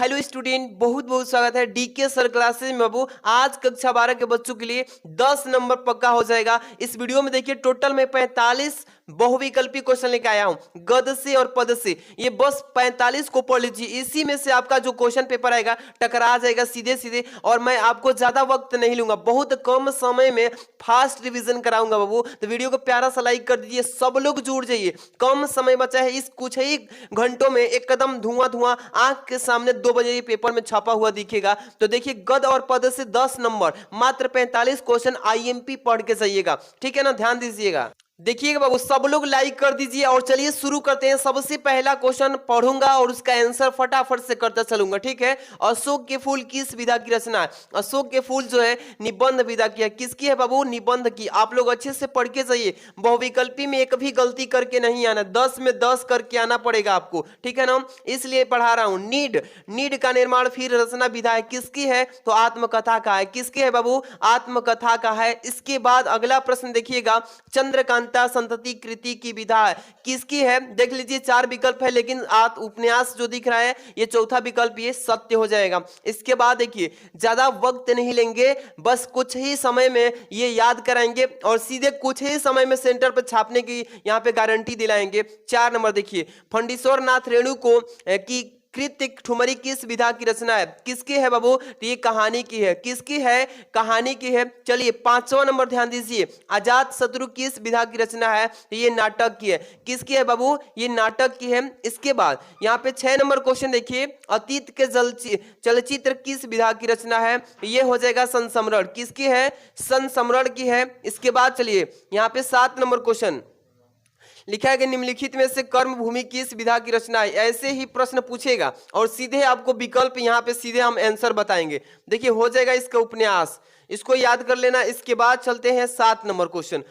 Hello student, बहुत बहुत स्वागत है डीके सर क्लासेस में। बाबू आज कक्षा 12 के बच्चों के लिए 10 नंबर पक्का हो जाएगा। इस वीडियो में देखिए टोटल मैं 45 बहुविकल्पी क्वेश्चन लेके आया हूं गद से और पद से। ये बस 45 को पढ़ लीजिए, इसी में से आपका जो क्वेश्चन पेपर आएगा टकरा जाएगा सीधे सीधे। और मैं आपको ज्यादा वक्त नहीं लूंगा, बहुत कम समय में फास्ट रिवीजन कराऊंगा बाबू। तो वीडियो को प्यारा सा लाइक कर दीजिए, सब लोग जुड़ जाइए। कम समय बचा है, इस कुछ ही घंटों में एक कदम धुआं धुआं आंख के सामने 2 बजे ये पेपर में छापा हुआ दिखेगा। तो देखिए गद और पद से 10 नंबर, मात्र 45 क्वेश्चन आईएमपी पढ़ के जाइएगा, ठीक है ना। ध्यान दीजिएगा, देखिएगा बाबू, सब लोग लाइक कर दीजिए। और चलिए शुरू करते हैं। सबसे पहला क्वेश्चन पढ़ूंगा और उसका आंसर फटाफट से करता चलूंगा, ठीक है। अशोक के फूल किस विधा की रचना है? अशोक के फूल जो है निबंध विधा की है। किसकी है बाबू? निबंध की। आप लोग अच्छे से पढ़ के जाइए, बहुविकल्पी में एक भी गलती करके नहीं आना, 10 में 10 करके आना पड़ेगा आपको, ठीक है ना। इसलिए पढ़ा रहा हूं। नीड का निर्माण फिर रचना विधा है, किसकी है? तो आत्मकथा का है। किसकी है बाबू? आत्मकथा का है। इसके बाद अगला प्रश्न देखिएगा, चंद्रकांता संतति कृति की विधा है, किसकी है? देख लीजिए 4 विकल्प है, लेकिन उपन्यास जो दिख रहा है ये चौथा विकल्प ये सत्य हो जाएगा। इसके बाद देखिए ज्यादा वक्त नहीं लेंगे, बस कुछ ही समय में ये याद कराएंगे और सीधे कुछ ही समय में सेंटर पर छापने की यहाँ पे गारंटी दिलाएंगे। 4 नंबर देखिए, फंडीश्वर नाथ रेणु को की कृत्य ठुमरी किस विधा की रचना है? किसकी है बाबू? तो ये कहानी की है। किसकी है? कहानी की है। चलिए 5वां नंबर ध्यान दीजिए, अजात शत्रु किस विधा की रचना है? तो ये नाटक की है। किसकी है बाबू? ये नाटक की है। इसके बाद यहाँ पे 6 नंबर क्वेश्चन देखिए, अतीत के चलचित्र किस विधा की रचना है? ये हो जाएगा संस्मरण। किसकी है? संस्मरण की है। इसके बाद चलिए यहाँ पे 7 नंबर क्वेश्चन लिखा है कि निम्नलिखित में से कर्म भूमि किस विधा की रचना है? ऐसे ही प्रश्न पूछेगा और सीधे आपको विकल्प यहाँ पे सीधे हम आंसर बताएंगे। देखिए हो जाएगा इसका उपन्यास, इसको याद कर लेना। इसके बाद चलते हैं 7 नंबर क्वेश्चन।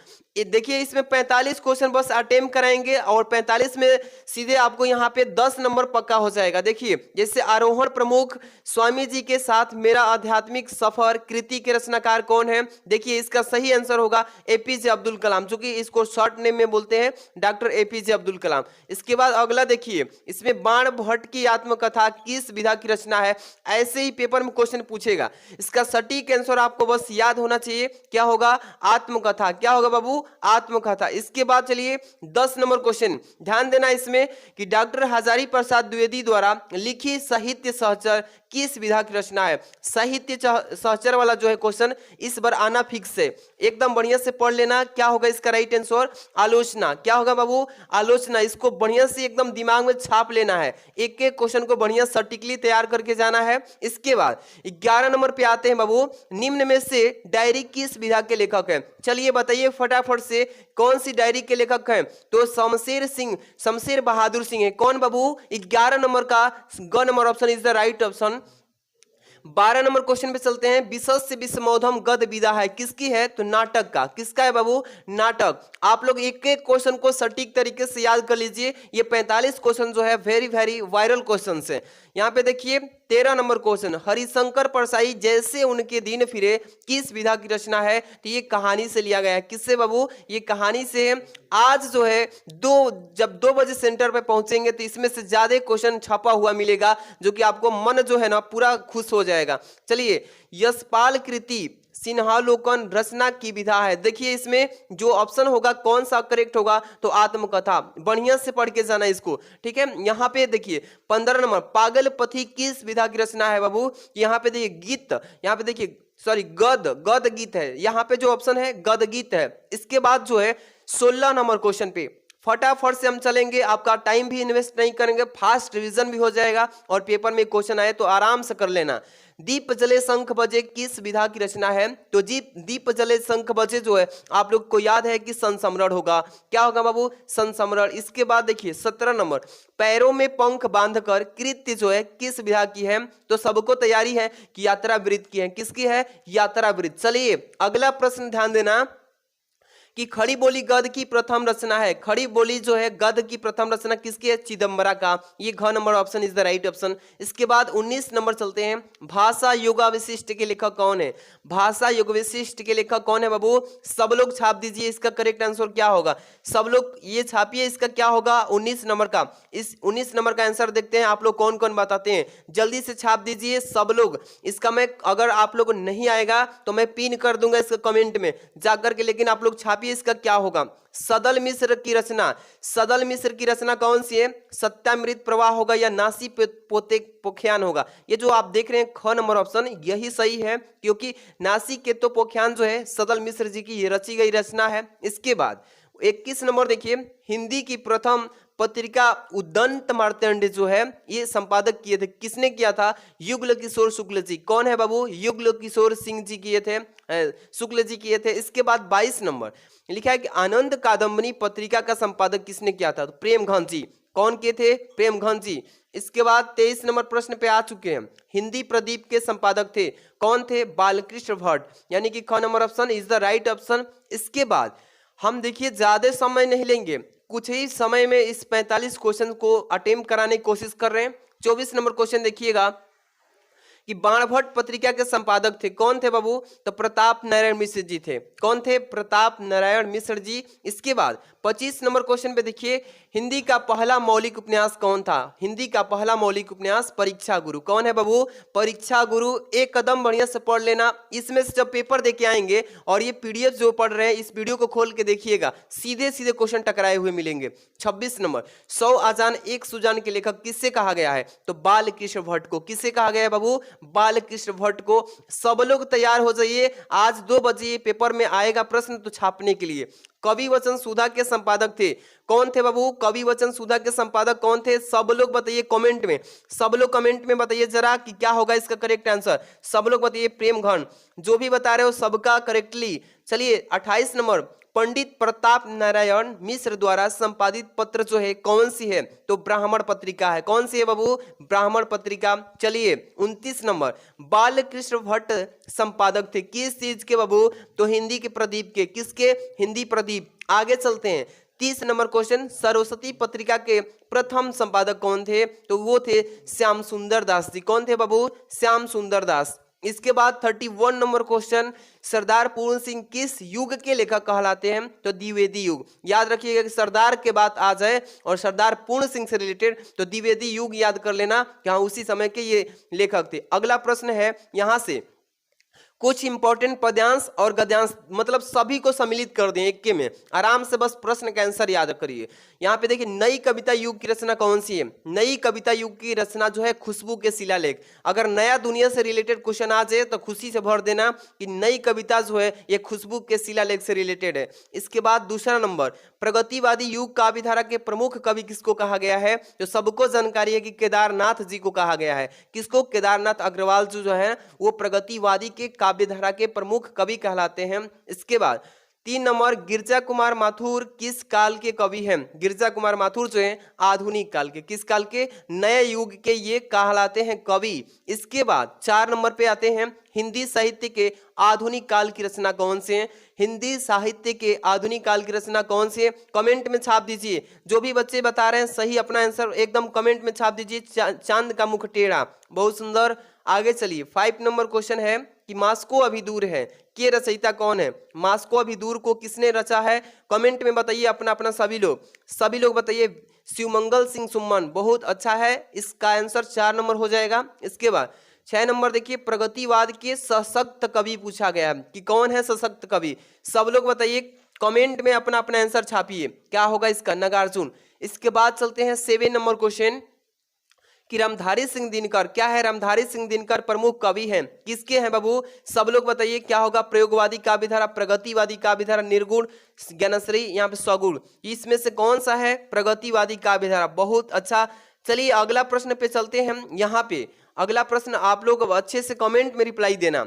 देखिए इसमें 45 क्वेश्चन बस अटेम्प्ट कराएंगे और 45 में सीधे आपको यहाँ पे 10 नंबर पक्का हो जाएगा। देखिए जैसे आरोहण प्रमुख स्वामी जी के साथ मेरा आध्यात्मिक सफर कृति के रचनाकार कौन है? देखिए इसका सही आंसर होगा एपीजे अब्दुल कलाम, जो कि इसको शॉर्ट नेम में बोलते हैं डॉक्टर एपीजे अब्दुल कलाम। इसके बाद अगला देखिए, इसमें बाण भट्ट की आत्मकथा किस विधा की रचना है? ऐसे ही पेपर में क्वेश्चन पूछेगा, इसका सटीक आंसर आपको बस याद होना चाहिए। क्या होगा? आत्मकथा। क्या होगा बाबू? आत्मकथा। इसके बाद चलिए 10 नंबर क्वेश्चन, ध्यान देना इसमें कि डॉक्टर हजारी प्रसाद द्विवेदी द्वारा लिखी साहित्य सहचर किस विधा की रचना है? साहित्य सहचर वाला जो है क्वेश्चन इस बार आना फिक्स है, एकदम बढ़िया से पढ़ लेना। क्या होगा इसका राइट आंसर? आलोचना। क्या होगा बाबू? आलोचना। इसको बढ़िया से एकदम दिमाग में छाप लेना है, एक एक क्वेश्चन को बढ़िया सटीकली तैयार करके जाना है। इसके बाद 11 नंबर पे आते हैं बाबू, निम्न में से डायरी किस विधा के लेखक है? चलिए बताइए फटाफट से, कौन सी डायरी के लेखक हैं? तो शमशेर बहादुर सिंह है। कौन बाबू? 11 नंबर का ग number option is the right option. 12 number question पे चलते हैं, विशस्य विस्मोधम गद विधा है, किसकी है? तो नाटक का। किसका है बाबू? नाटक। आप लोग एक एक क्वेश्चन को सटीक तरीके से याद कर लीजिए। ये 45 क्वेश्चन जो है वेरी वेरी वायरल क्वेश्चन है। यहाँ पे देखिए 13 नंबर क्वेश्चन, हरिशंकर परसाई जैसे उनके दिन फिरे किस विधा की रचना है? तो ये कहानी से लिया गया है। किससे बाबू? ये कहानी से है। आज जो है जब 2 बजे सेंटर पे पहुंचेंगे तो इसमें से ज्यादा क्वेश्चन छपा हुआ मिलेगा, जो कि आपको मन जो है ना पूरा खुश हो जाएगा। चलिए यशपाल कृति सिन्हालोकन रचना की विधा है। देखिए इसमें जो ऑप्शन होगा कौन सा करेक्ट होगा? तो आत्मकथा। बढ़िया से पढ़ के जाना इसको, ठीक है। यहाँ पे देखिए 15 नंबर, पागल पथी किस विधा की रचना है बाबू? यहाँ पे देखिए गीत, यहाँ पे देखिए सॉरी गद गीत है। यहाँ पे जो ऑप्शन है गद गीत है। इसके बाद जो है 16 नंबर क्वेश्चन पे फटाफट से हम चलेंगे, आपका टाइम भी इन्वेस्ट नहीं करेंगे, फास्ट रिवीजन भी हो जाएगा और पेपर में क्वेश्चन आए तो आराम से कर लेना। दीप जले शंख बजे किस विधा की रचना है? तो दीप जले शंख बजे जो है आप लोग को याद है कि संस्मरण होगा। क्या होगा बाबू? संस्मरण। इसके बाद देखिए 17 नंबर, पैरों में पंख बांधकर कृत्य जो है किस विधा की है? तो सबको तैयारी है कि यात्रा वृत्त की है। किसकी है? यात्रा वृत्त। चलिए अगला प्रश्न ध्यान देना कि खड़ी बोली गद्य की प्रथम रचना है। खड़ी बोली जो है गद्य की प्रथम रचना किसकी है? चिदंबरा का। ये घ number option is the right option. इसके बाद 19 नंबर चलते हैं। भाषा युगावशिष्ट के लेखक कौन है? भाषा युगविशिष्ट के लेखक कौन है बाबू? सब लोग छाप दीजिए, इसका करेक्ट आंसर क्या होगा? सब लोग ये छापिए, इसका क्या होगा 19 नंबर का। इस 19 नंबर का आंसर देखते हैं आप लोग कौन कौन बताते हैं, जल्दी से छाप दीजिए सब लोग। इसका मैं अगर आप लोग को नहीं आएगा तो मैं पिन कर दूंगा इसका कमेंट में जाकर के, लेकिन आप लोग छापिए इसका क्या होगा। सदल मिश्र की रचना, सदल मिश्र की रचना कौन सी है? सत्यामृत प्रवाह होगा या नासी पोते पोख्यान होगा? ये जो आप देख रहे हैं ख नंबर ऑप्शन यही सही है, क्योंकि नासी के तो पोख्यान जो है सदल मिश्र जी की ये रची गई रचना है। इसके बाद 21 नंबर देखिए, हिंदी की प्रथम पत्रिका उदंत मार्तंड जो है ये संपादक किए थे, किसने किया था? युगल किशोर शुक्ल जी। कौन है बाबू? युगल किशोर सिंह जी किए थे, शुक्ल जी किए थे। इसके बाद 22 नंबर लिखा है कि आनंद कादम्बनी पत्रिका का संपादक किसने किया था? तो प्रेमघन जी। कौन किए थे? प्रेमघन जी। इसके बाद 23 नंबर प्रश्न पे आ चुके हैं। हिंदी प्रदीप के संपादक थे, कौन थे? बालकृष्ण भट्ट, यानी कि ख number option is the right option. इसके बाद हम देखिए ज्यादा समय नहीं लेंगे, कुछ ही समय में इस 45 क्वेश्चन को अटेम्प्ट कराने की कोशिश कर रहे हैं। 24 नंबर क्वेश्चन देखिएगा कि बाणभट्ट पत्रिका के संपादक थे, कौन थे बाबू? तो प्रताप नारायण मिश्र जी थे। कौन थे? प्रताप नारायण मिश्र जी। इसके बाद 25 नंबर क्वेश्चन पे देखिए, हिंदी का पहला मौलिक उपन्यास कौन था? हिंदी का पहला मौलिक उपन्यास परीक्षा गुरु। कौन है बाबू? परीक्षा गुरु। एक कदम बढ़िया से पढ़ लेना, इसमें से जब पेपर देके आएंगे और ये पीडीएफ जो पढ़ रहे हैं इस वीडियो को खोल के देखिएगा, सीधे सीधे क्वेश्चन टकराए हुए मिलेंगे। 26 नंबर 100 आजान एक सुजान के लेखक किससे कहा गया है? तो बालकृष्ण भट्ट को। किससे कहा गया है बाबू? बालकृष्ण भट्ट को। सब लोग तैयार हो जाइए, आज 2 बजे पेपर में आएगा प्रश्न तो छापने के लिए। कवि वचन सुधा के संपादक थे, कौन थे बाबू? कवि वचन सुधा के संपादक कौन थे? सब लोग बताइए कमेंट में, सब लोग कमेंट में बताइए जरा कि क्या होगा इसका करेक्ट आंसर। सब लोग बताइए प्रेमघन, जो भी बता रहे हो सबका करेक्टली। चलिए 28 नंबर, पंडित प्रताप नारायण मिश्र द्वारा संपादित पत्र जो है कौन सी है? तो ब्राह्मण पत्रिका है। कौन सी है बाबू? ब्राह्मण पत्रिका। चलिए 29 नंबर, बालकृष्ण भट्ट संपादक थे किस चीज के बाबू? तो हिंदी के प्रदीप के। किसके? हिंदी प्रदीप। आगे चलते हैं 30 नंबर क्वेश्चन, सरस्वती पत्रिका के प्रथम संपादक कौन थे? तो वो थे श्याम सुंदर दास जी। कौन थे बाबू? श्याम सुंदर दास। इसके बाद 31 नंबर क्वेश्चन, सरदार पूर्ण सिंह किस युग के लेखक कहलाते हैं? तो द्विवेदी युग। याद रखिएगा कि सरदार के बात आ जाए और सरदार पूर्ण सिंह से रिलेटेड तो द्विवेदी युग याद कर लेना कि हाँ उसी समय के ये लेखक थे। अगला प्रश्न है यहां से कुछ इंपॉर्टेंट पद्यांश और गद्यांश, मतलब सभी को सम्मिलित कर दें एक के में, आराम से बस प्रश्न का आंसर याद करिए। यहाँ पे देखिए नई कविता युग की रचना कौन सी है? नई कविता युग की रचना जो है खुशबू के शिलालेख। अगर नया दुनिया से रिलेटेड क्वेश्चन आ जाए तो खुशी से भर देना कि नई कविता जो है ये खुशबू के शिलालेख से रिलेटेड है। इसके बाद दूसरा नंबर, प्रगतिवादी युग काव्य धारा के प्रमुख कवि किसको कहा गया है? तो सबको जानकारी है कि केदारनाथ जी को कहा गया है। किसको? केदारनाथ अग्रवाल जो है वो प्रगतिवादी के काव्य धारा के प्रमुख कवि कहलाते हैं। इसके बाद 3 नंबर, गिरजा कुमार माथुर किस काल के कवि हैं? गिरजा कुमार माथुर जो है आधुनिक काल के। किस काल के? नए युग के ये कहलाते हैं कवि। इसके बाद 4 नंबर पे आते हैं, हिंदी साहित्य के आधुनिक काल की रचना कौन से हैं? हिंदी साहित्य के आधुनिक काल की रचना कौन सी है? कमेंट में छाप दीजिए। जो भी बच्चे बता रहे हैं सही अपना आंसर एकदम कमेंट में छाप दीजिए। चांद का मुख टेढ़ा, बहुत सुंदर। आगे चलिए 5 नंबर क्वेश्चन है कि मास्को अभी दूर है के रचयिता कौन है? मास्को अभी दूर को किसने रचा है? कमेंट में बताइए अपना अपना सभी लोग बताइए। शिवमंगल सिंह सुमन, बहुत अच्छा है, इसका आंसर 4 नंबर हो जाएगा। इसके बाद 6 नंबर देखिए, प्रगतिवाद के सशक्त कवि पूछा गया है कि कौन है सशक्त कवि? सब लोग बताइए कमेंट में अपना अपना आंसर छापिए, क्या होगा इसका? नागार्जुन। इसके बाद चलते हैं 7 नंबर क्वेश्चन कि रामधारी सिंह दिनकर, क्या है? रामधारी सिंह दिनकर प्रमुख कवि हैं, किसके हैं बाबू? सब लोग बताइए क्या होगा? प्रयोगवादी काव्यधारा, प्रगतिवादी काव्यधारा, निर्गुण, ज्ञानश्री, यहाँ पे स्वगुण, इसमें से कौन सा है? प्रगतिवादी काव्यधारा। बहुत अच्छा। चलिए अगला प्रश्न पे चलते हैं। यहाँ पे अगला प्रश्न आप लोग अच्छे से कमेंट में रिप्लाई देना।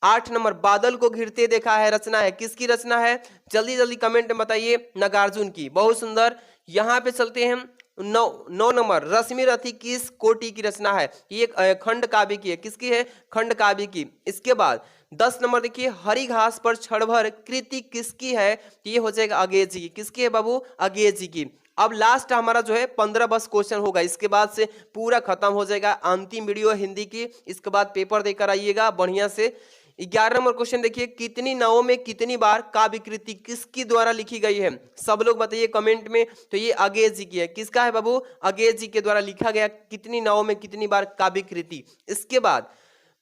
8 नंबर, बादल को घिरते देखा है रचना है, किसकी रचना है? जल्दी जल्दी कमेंट में बताइए। नागार्जुन की। बहुत सुंदर। यहाँ पे चलते हैं नौ नंबर, रश्मि रथी किस कोटि की रचना है? ये एक खंड काव्य की है। किसकी है? खंड काव्य की। इसके बाद 10 नंबर देखिए, हरी घास पर क्षणभर कृति किसकी है? ये हो जाएगा अगेज जी की। किसकी है बाबू? अगेज जी की। अब लास्ट हमारा जो है 15 बस क्वेश्चन होगा, इसके बाद से पूरा खत्म हो जाएगा। अंतिम वीडियो हिंदी की, इसके बाद पेपर देकर आइएगा बढ़िया से। 11 नंबर क्वेश्चन देखिए, कितनी नावों में कितनी बार काव्य कृति किसकी द्वारा लिखी गई है? सब लोग बताइए कमेंट में। तो ये अगेज जी की है। किसका है बाबू? अगेज जी के द्वारा लिखा गया कितनी नावों में कितनी बार काव्य कृति। इसके बाद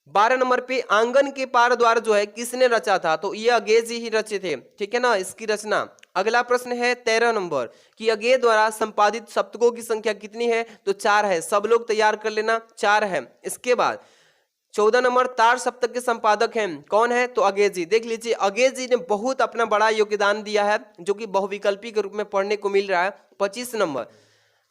12 नंबर पे आंगन के पार द्वार जो है किसने रचा था? तो ये अगेज जी ही रचे थे, ठीक है ना, इसकी रचना। अगला प्रश्न है 13 नंबर कि अगेज द्वारा संपादित सप्तकों की संख्या कितनी है? तो 4 है। सब लोग तैयार कर लेना, 4 है। इसके बाद 14 नंबर, तार सप्तक के संपादक हैं, कौन है? तो अगेज जी। देख लीजिए अगेज जी ने बहुत अपना बड़ा योगदान दिया है, जो कि बहुविकल्पी के रूप में पढ़ने को मिल रहा है। 25 नंबर,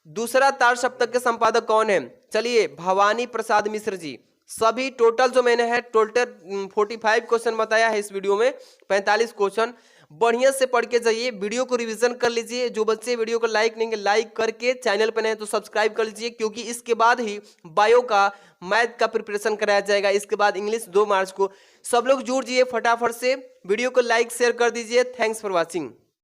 दूसरा तार सप्तक के संपादक कौन है? चलिए, भवानी प्रसाद मिश्र जी। सभी टोटल जो मैंने है टोटल 45 क्वेश्चन बताया है इस वीडियो में, 45 क्वेश्चन। बढ़िया से पढ़ के जाइए, वीडियो को रिवीजन कर लीजिए। जो बच्चे वीडियो को लाइक नहीं, लाइक करके चैनल पर नए तो सब्सक्राइब कर लीजिए, क्योंकि इसके बाद ही बायो का, मैथ का प्रिपरेशन कराया जाएगा। इसके बाद इंग्लिश 2 मार्च को। सब लोग जुड़ जाइए फटाफट से, वीडियो को लाइक शेयर कर दीजिए। Thanks for watching.